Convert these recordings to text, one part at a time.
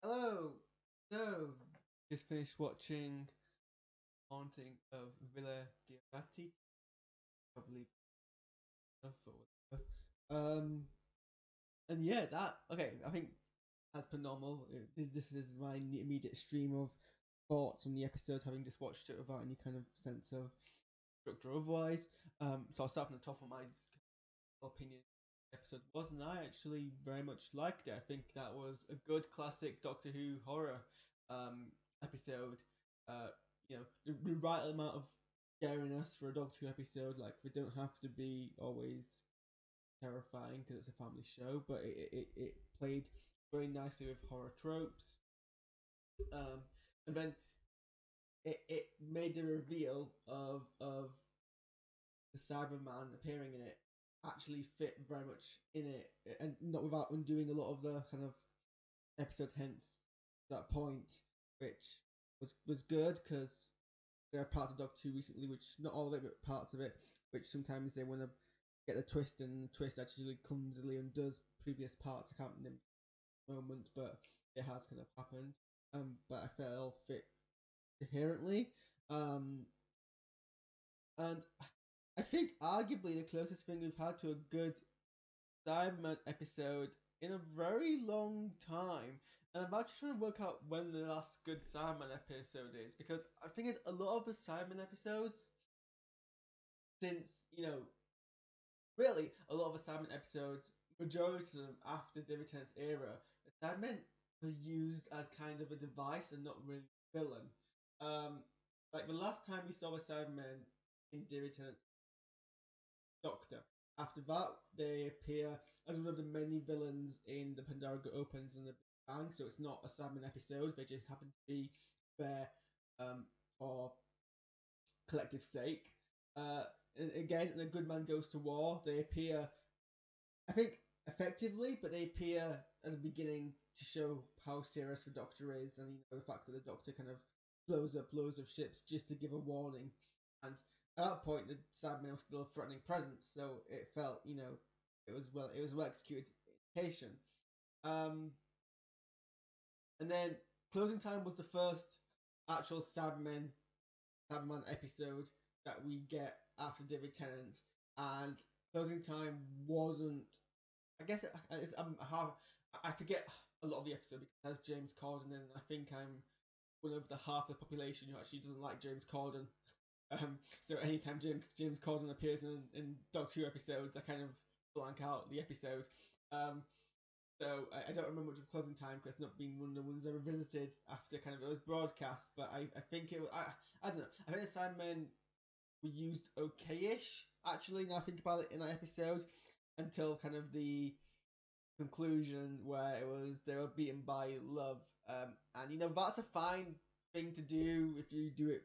Hello. So, just finished watching Haunting of Villa Diodati. Probably enough or whatever. And yeah, that okay. I think as per normal, this is my immediate stream of thoughts on the episode, having just watched it without any kind of sense of structure otherwise. So I'll start from the top of my opinion. Episode was, and I actually very much liked it. I think that was a good classic Doctor Who horror episode. Uh, the right amount of scariness for a Doctor Who episode. Like, they don't have to be always terrifying because it's a family show, but it played very nicely with horror tropes. And then it made the reveal of the Cyberman appearing in it actually fit very much in it, and not without undoing a lot of the kind of episode hence that point, which was good because there are parts of Doctor 2 recently, which not all of it, but parts of it, which sometimes they want to get the twist, and the twist actually clumsily undoes previous parts. I can't remember the moment, but it has kind of happened. But I felt it all fit coherently. Um, and I think arguably the closest thing we've had to a good Cyberman episode in a very long time. And I'm actually trying to work out when the last good Cyberman episode is, because I think it's a lot of the Cyberman episodes since, really a lot of the Cyberman episodes, majority of them after David Tennant's era, the Cybermen were used as kind of a device and not really a villain. Like the last time we saw a Cyberman in David Tennant's Doctor. After that, they appear as one of the many villains in the Pandora Opens and the Big Bang, so it's not a Cyberman episode, they just happen to be there for collective sake. And again, the Good Man Goes to War, they appear, I think, effectively, but they appear at the beginning to show how serious the Doctor is, and the fact that the Doctor kind of blows up loads of ships just to give a warning. And at that point, the Cybermen was still a threatening presence, so it felt, it was well executed indication. And then Closing Time was the first actual Cyberman episode that we get after David Tennant, and Closing Time wasn't. I guess I forget a lot of the episode because it has James Corden, and I think I'm one of the half of the population who actually doesn't like James Corden. So anytime James Corden appears in Doctor Who episodes, I kind of blank out the episode. So I don't remember much of Closing Time because it's not been one of the ones I revisited after kind of it was broadcast. But I think I don't know. I think the Sandmen were used okay-ish actually. Now I think about it in that episode until kind of the conclusion where it was they were beaten by love. And that's a fine thing to do if you do it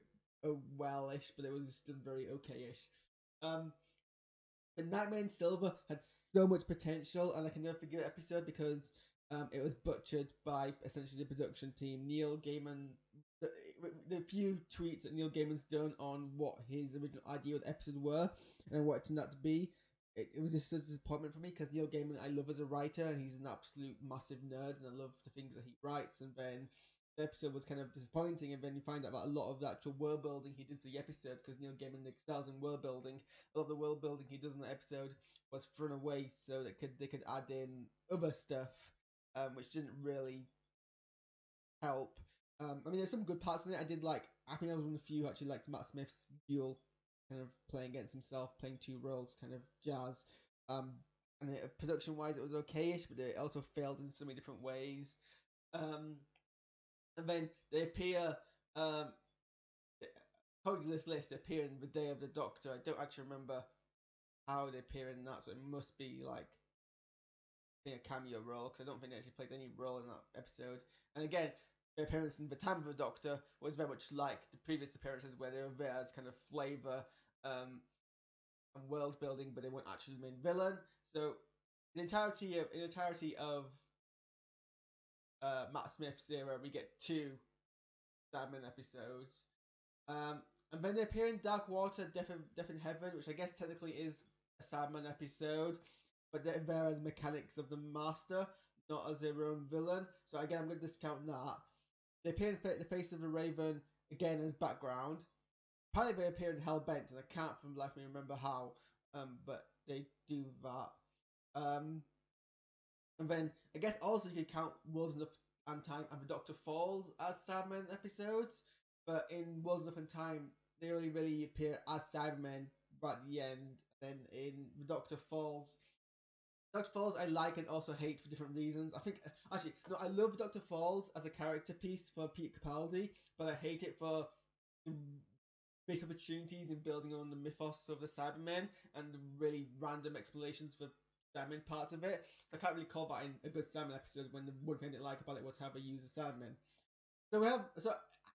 well-ish, but it was still very okay-ish. But Nightmare in Silver had so much potential, and I can never forget the episode because it was butchered by essentially the production team. Neil Gaiman, the few tweets that Neil Gaiman's done on what his original idea of the episode were and what it turned out to be, it was just a disappointment for me because Neil Gaiman I love as a writer, and he's an absolute massive nerd, and I love the things that he writes. And then the episode was kind of disappointing, and then you find out about a lot of the actual world building he did for the episode because Neil Gaiman excels in world building. A lot of the world building he does in the episode was thrown away so that they could add in other stuff, which didn't really help. I mean, there's some good parts in it. I think I was one of the few who actually liked Matt Smith's duel, kind of playing against himself, playing two roles, kind of jazz. And production wise, it was okay-ish, but it also failed in so many different ways. And then they appear, according to this list, they appear in The Day of the Doctor. I don't actually remember how they appear in that, so it must be like a cameo role because I don't think they actually played any role in that episode. And again, their appearance in The Time of the Doctor was very much like the previous appearances, where they were there as kind of flavour and world building, but they weren't actually the main villain. So the entirety of Matt Smith's era, we get two Sandman episodes. And then they appear in Dark Water, Death in Heaven, which I guess technically is a Sandman episode, but they're there as mechanics of the Master, not as their own villain. So again, I'm going to discount that. They appear in the face of the Raven again as background. Apparently, they appear in Hellbent, and I can't from life me remember how. But they do that. And then I guess also you could count Worlds Enough and Time and the Doctor Falls as Cybermen episodes. But in Worlds Enough and Time, they only really appear as Cybermen right at the end. Then in the Doctor Falls, I like and also hate for different reasons. I think actually no, I love Doctor Falls as a character piece for Peter Capaldi, but I hate it for the missed opportunities in building on the mythos of the Cybermen and the really random explanations for Cybermen parts of it. So I can't really call that in a good Cybermen episode when the one thing I didn't like about it was how they use the Cybermen. So we have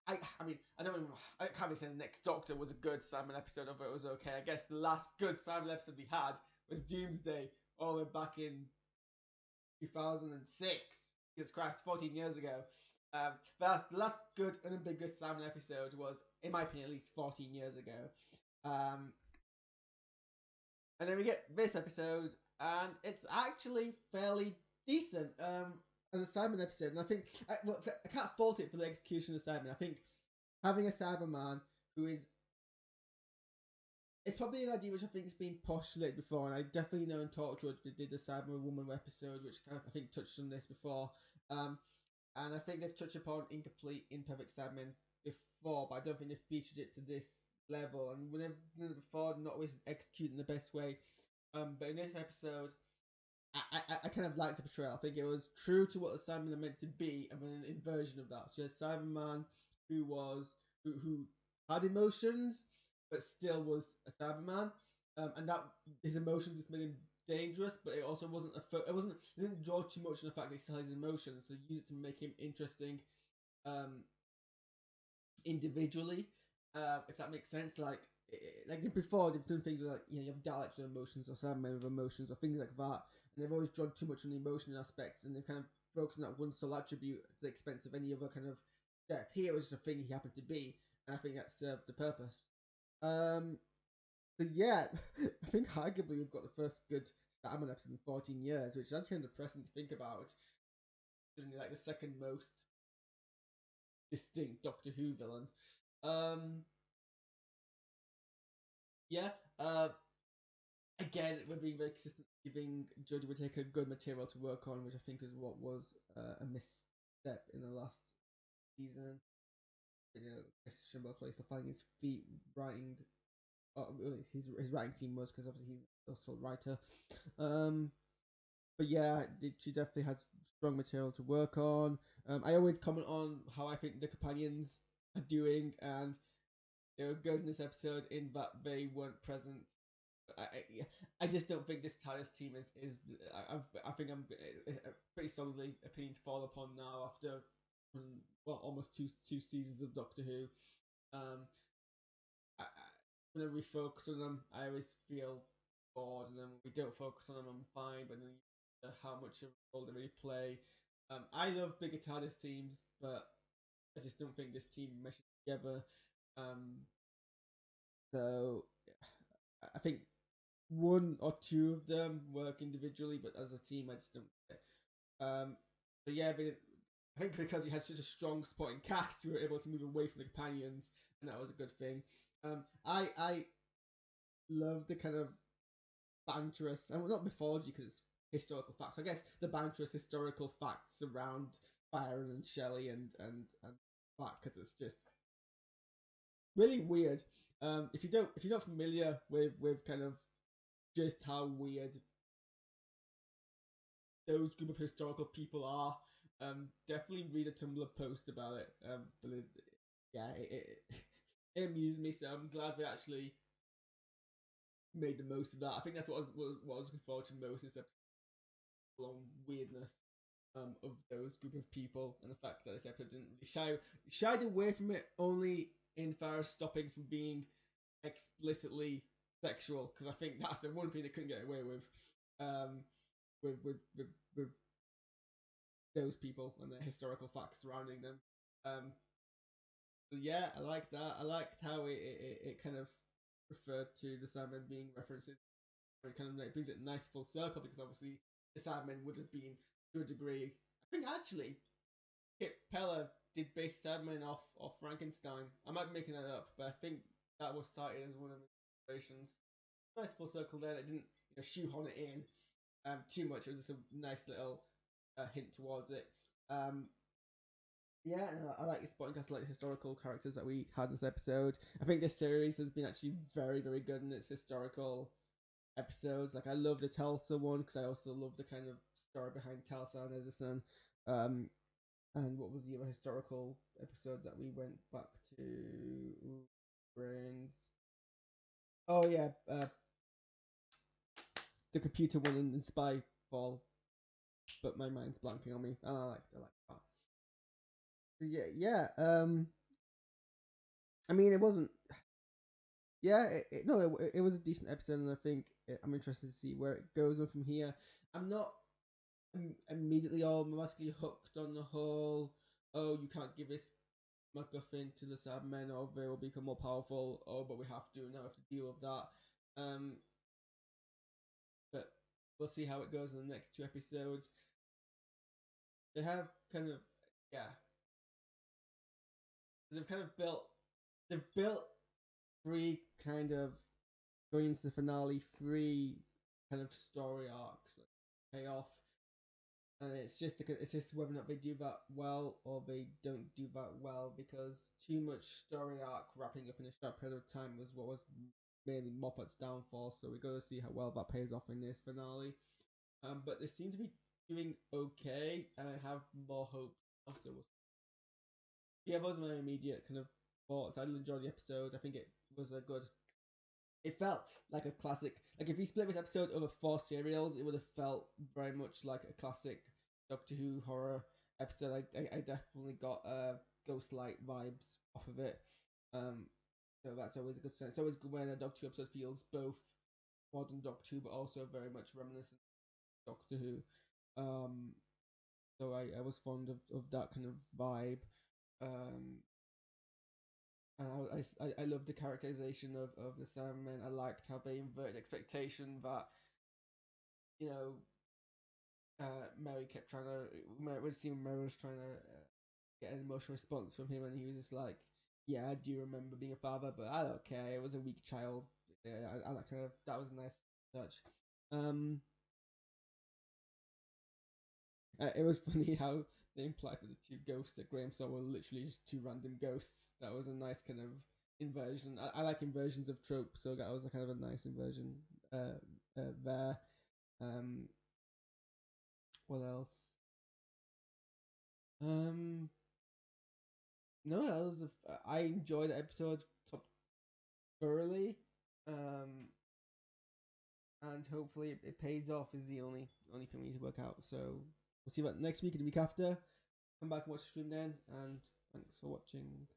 I mean I can't really say the next Doctor was a good Cybermen episode of it was okay. I guess the last good Cybermen episode we had was Doomsday all the way back in 2006. Jesus Christ, 14 years ago. The last good and ambiguous Simon episode was, in my opinion, at least 14 years ago. And then we get this episode, and it's actually fairly decent as a Simon episode. And I think I can't fault it for the execution of Simon. I think having a Cyberman who is it's probably an idea which I think has been postulated before, and I definitely know in Talk Judge they did the Cyberman Woman episode, which kind of I think touched on this before. And I think they've touched upon incomplete, imperfect Cybermen before, but I don't think they've featured it to this level. And when they've done it before, not always executing the best way. But in this episode, I kind of liked the portrayal. I think it was true to what the Cybermen are meant to be, and then an inversion of that. So you had Cyberman who had emotions, but still was a Cyberman, and that his emotions just made him dangerous. But it also it didn't draw too much on the fact that he still has his emotions. So he used it to make him interesting, individually, if that makes sense. Like before, they've done things like you have Daleks with emotions or Cybermen with emotions or things like that, and they've always drawn too much on the emotional aspects, and they've kind of focused on that one sole attribute at the expense of any other kind of depth. Here it was just a thing he happened to be, and I think that served the purpose. So yeah, I think arguably we've got the first good Starman episode in 14 years, which is actually kind of depressing to think about. Certainly like the second most distinct Doctor Who villain. Again, we're being very consistent, giving Jodie Whittaker good material to work on, which I think is what was a misstep in the last season. Chris Shimble's place of finding his feet writing. His writing team was because obviously he's also a writer. But yeah, she definitely had strong material to work on. I always comment on how I think the companions are doing, and they were good in this episode in that they weren't present. I just don't think this TARDIS team is. I think I'm pretty solidly opinion to fall upon now after almost two seasons of Doctor Who. When we focus on them, I always feel bored, and then when we don't focus on them, I'm fine. But then how much of a role they really play. I love bigger TARDIS teams, but I just don't think this team meshes together. So I think one or two of them work individually, but as a team, I just don't get it. So yeah, I think because we had such a strong supporting cast, we were able to move away from the companions, and that was a good thing. I love the kind of banterous, and not mythology because it's historical facts. I guess the banterous historical facts around Byron and Shelley and that, because it's just really weird. If you're not familiar with kind of just how weird those group of historical people are, definitely read a Tumblr post about it. But it amused me, so I'm glad we actually made the most of that. I think that's what I was looking forward to most in this episode. Long weirdness of those group of people, and the fact that this episode didn't really shied away from it only in far as stopping from being explicitly sexual, because I think that's the one thing they couldn't get away with those people and the historical facts surrounding them. So yeah, I liked that. I liked how it kind of referred to the Sandman being references. It kind of brings it nice full circle, because obviously the Sandman would have been to a degree. I think actually Kip Pella did base Cyberman off Frankenstein. I might be making that up, but I think that was cited as one of the inspirations. Nice full circle there. They didn't shoehorn it in too much. It was just a nice little hint towards it. Yeah, and I like this podcast, like historical characters that we had this episode. I think this series has been actually very, very good in its historical episodes. Like I love the Tulsa one because I also love the kind of story behind Tulsa and Edison. And what was the other historical episode that we went back to? Ooh, brains. Oh yeah, the computer one in Spyfall. But my mind's blanking on me. I like that. So yeah. I mean, it wasn't. Yeah, it was a decent episode, and I think I'm interested to see where it goes on from here. I'm not immediately automatically hooked on the whole. Oh, you can't give this MacGuffin to the Cybermen, or they will become more powerful. Oh, but we have to now have to deal with that. But we'll see how it goes in the next 2 episodes. They have kind of they've built 3 kind of going into the finale 3 kind of story arcs that pay off, and it's just whether or not they do that well or they don't do that well, because too much story arc wrapping up in a short period of time was what was mainly Moffat's downfall. So we got to see how well that pays off in this finale. But they seem to be doing okay, and I have more hope. Also, yeah, those are my immediate kind of thoughts. I enjoyed the episode. I think it was a good. It felt like a classic. Like if you split this episode over 4 serials, it would have felt very much like a classic Doctor Who horror episode. I definitely got Ghostlight vibes off of it. So that's always a good sense. It's always good when a Doctor Who episode feels both modern Doctor Who, but also very much reminiscent of Doctor Who. So I was fond of that kind of vibe. And I love the characterization of the Cybermen. I liked how they inverted expectation that, Mary kept trying to. We'd seen Mary was trying to get an emotional response from him, and he was just like, "Yeah, I do remember being a father, but I don't care. It was a weak child." Yeah, I like kind of that was a nice touch. It was funny how they implied that the 2 ghosts that Graham saw were literally just 2 random ghosts. That was a nice kind of inversion. I like inversions of tropes, so that was a kind of a nice inversion there. What else? No, that was I enjoyed the episode thoroughly. And hopefully it pays off is the only thing we need to work out. So we'll see what next week and the week after. Come back and watch the stream then, and thanks for watching.